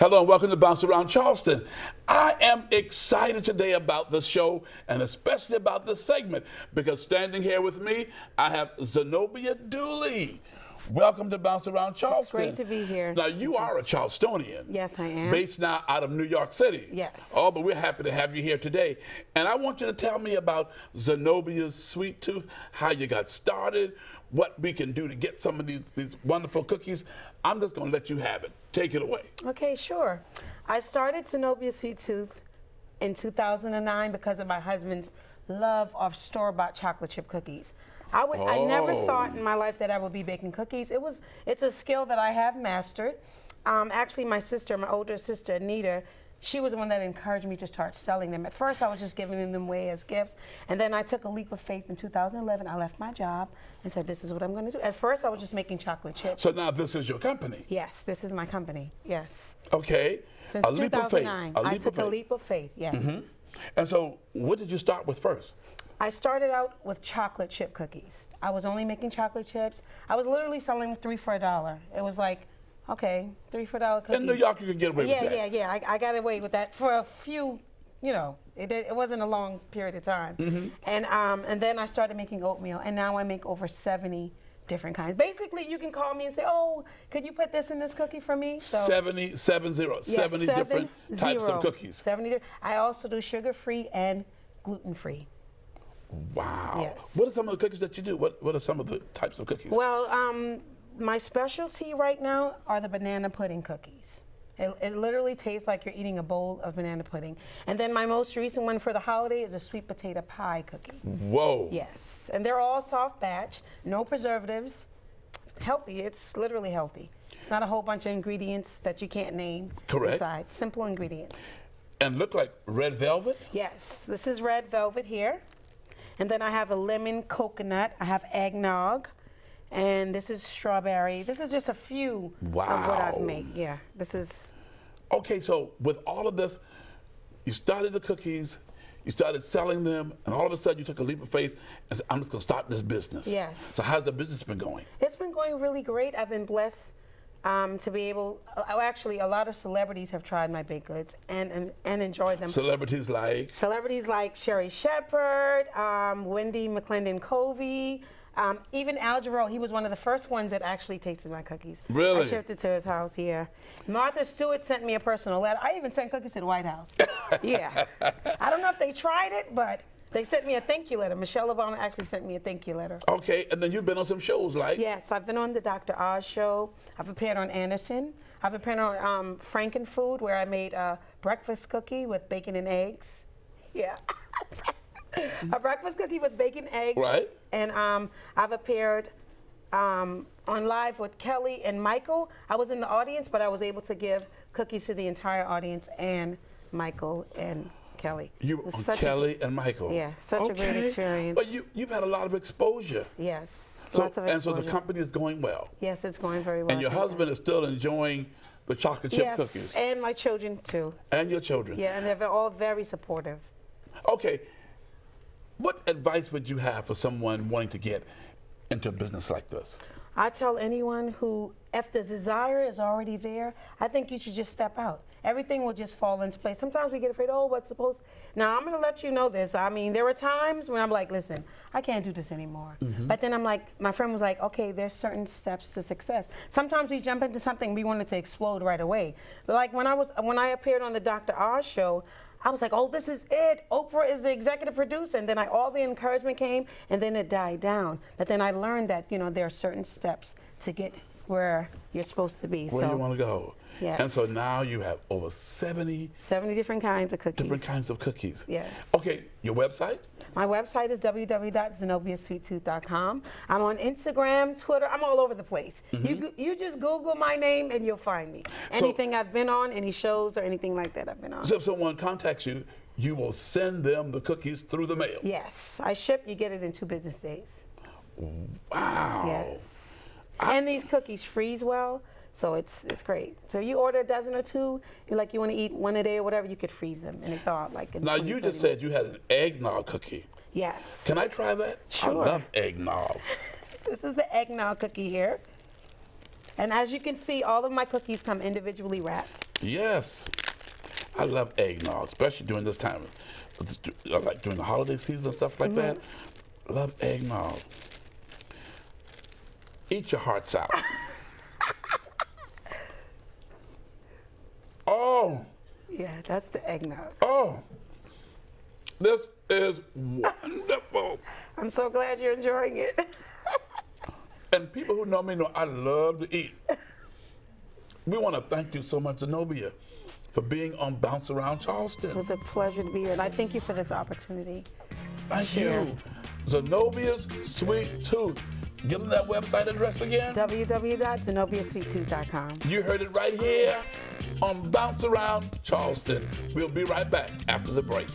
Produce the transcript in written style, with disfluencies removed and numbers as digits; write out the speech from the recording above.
Hello and welcome to Bounce Around Charleston. I am excited today about this show and especially about this segment because standing here with me, I have Zenobia Dooley. Welcome to Bounce Around Charleston. It's great to be here. Now, you are a Charlestonian. Yes, I am. Based now out of New York City. Yes. Oh, but we're happy to have you here today. And I want you to tell me about Zenobia's Sweet Tooth, how you got started, what we can do to get some of these wonderful cookies. I'm just going to let you have it. Take it away. Okay, sure. I started Zenobia Sweet Tooth in 2009 because of my husband's love of store-bought chocolate chip cookies. I never thought in my life that I would be baking cookies. It's a skill that I have mastered. Actually, my older sister, Anita, she was the one that encouraged me to start selling them. At first, I was just giving them away as gifts. And then I took a leap of faith in 2011. I left my job and said, this is what I'm going to do. At first, I was just making chocolate chips. So now this is your company? Yes, this is my company, yes. Okay. Since 2009, I took a leap of faith, yes. Mm-hmm. And so what did you start with first? I started out with chocolate chip cookies. I was only making chocolate chips. I was literally selling 3 for $1. It was like, okay, 3 for $1 cookies. In New York, you can get away with that. Yeah. I got away with that for a few, you know, it wasn't a long period of time. Mm-hmm. And then I started making oatmeal, and now I make over 70 different kinds. Basically, you can call me and say, oh, could you put this in this cookie for me? So, 70 different types of cookies. 70. I also do sugar-free and gluten-free. Wow. Yes. What are some of the cookies that you do? What are some of the types of cookies? Well, my specialty right now are the banana pudding cookies. It literally tastes like you're eating a bowl of banana pudding. And then my most recent one for the holiday is a sweet potato pie cookie. Whoa. Yes. And they're all soft batch, no preservatives, healthy. It's literally healthy. It's not a whole bunch of ingredients that you can't name. Correct. Inside. Simple ingredients. And look like red velvet? Yes. This is red velvet here. And then I have a lemon coconut. I have eggnog. And this is strawberry. This is just a few of what I've made. Yeah, this is. Okay, so with all of this, you started the cookies, you started selling them, and all of a sudden you took a leap of faith and said, I'm just going to start this business. Yes. So how's the business been going? It's been going really great. I've been blessed to be able, actually a lot of celebrities have tried my baked goods and enjoyed them. Celebrities like? Celebrities like Sherry Shepherd, Wendy McClendon-Covey, even Al Jarreau. He was one of the first ones that actually tasted my cookies. Really? I shipped it to his house, yeah. Martha Stewart sent me a personal letter. I even sent cookies to the White House. Yeah. I don't know if they tried it, but they sent me a thank you letter. Michelle Obama actually sent me a thank you letter. Okay, and then you've been on some shows like? Yes, I've been on the Dr. Oz show. I've appeared on Anderson. I've appeared on Frankenfood, where I made a breakfast cookie with bacon and eggs. Yeah. A breakfast cookie with bacon, eggs. Right. And I've appeared on Live with Kelly and Michael. I was in the audience, but I was able to give cookies to the entire audience and Michael and Kelly. You were on Kelly and Michael. Yeah, such a great experience. But you've had a lot of exposure. Yes, So, lots of exposure. and so the company is going well. Yes, it's going very well. And your husband is still enjoying the chocolate chip cookies. Yes, and my children too. And your children. Yeah, and they're all very supportive. Okay. What advice would you have for someone wanting to get into a business like this? I tell anyone who, if the desire is already there, I think you should just step out. Everything will just fall into place. Sometimes we get afraid, oh, what's supposed. Now, I'm going to let you know this. I mean, there were times when I'm like, listen, I can't do this anymore. Mm-hmm. But then I'm like, my friend was like, okay, there's certain steps to success. Sometimes we jump into something, we want it to explode right away. But like when I appeared on the Dr. Oz show, I was like, oh, this is it. Oprah is the executive producer. And then all the encouragement came, and then it died down. But then I learned that, you know, there are certain steps to get where you're supposed to be. Where you want to go. Yes. And so now you have over 70 different kinds of cookies. Different kinds of cookies. Yes. Okay, your website? My website is www.zenobiasweettooth.com. I'm on Instagram, Twitter. I'm all over the place. Mm-hmm. You just Google my name and you'll find me. Anything I've been on, any shows or anything like that I've been on. So if someone contacts you, you will send them the cookies through the mail? Yes. I ship. You get it in 2 business days. Wow. Yes. And these cookies freeze well. So it's great. So you order a dozen or two, you want to eat one a day or whatever, you could freeze them and they thaw out like in Now 20, you 30 just said you had an eggnog cookie. Yes. Can I try that? Sure. I love eggnog. This is the eggnog cookie here. And as you can see, all of my cookies come individually wrapped. Yes. I love eggnog, especially during this time, like during the holiday season and stuff like that. Love eggnog. Eat your hearts out. Oh. Yeah, that's the eggnog. Oh. This is wonderful. I'm so glad you're enjoying it. And people who know me know I love to eat. We want to thank you so much, Zenobia, for being on Bounce Around Charleston. It was a pleasure to be here, and I thank you for this opportunity. Thank you. Zenobia's Sweet Tooth. Give them that website address again. www.zenobiasweettooth.com. You heard it right here on Bounce Around Charleston. We'll be right back after the break.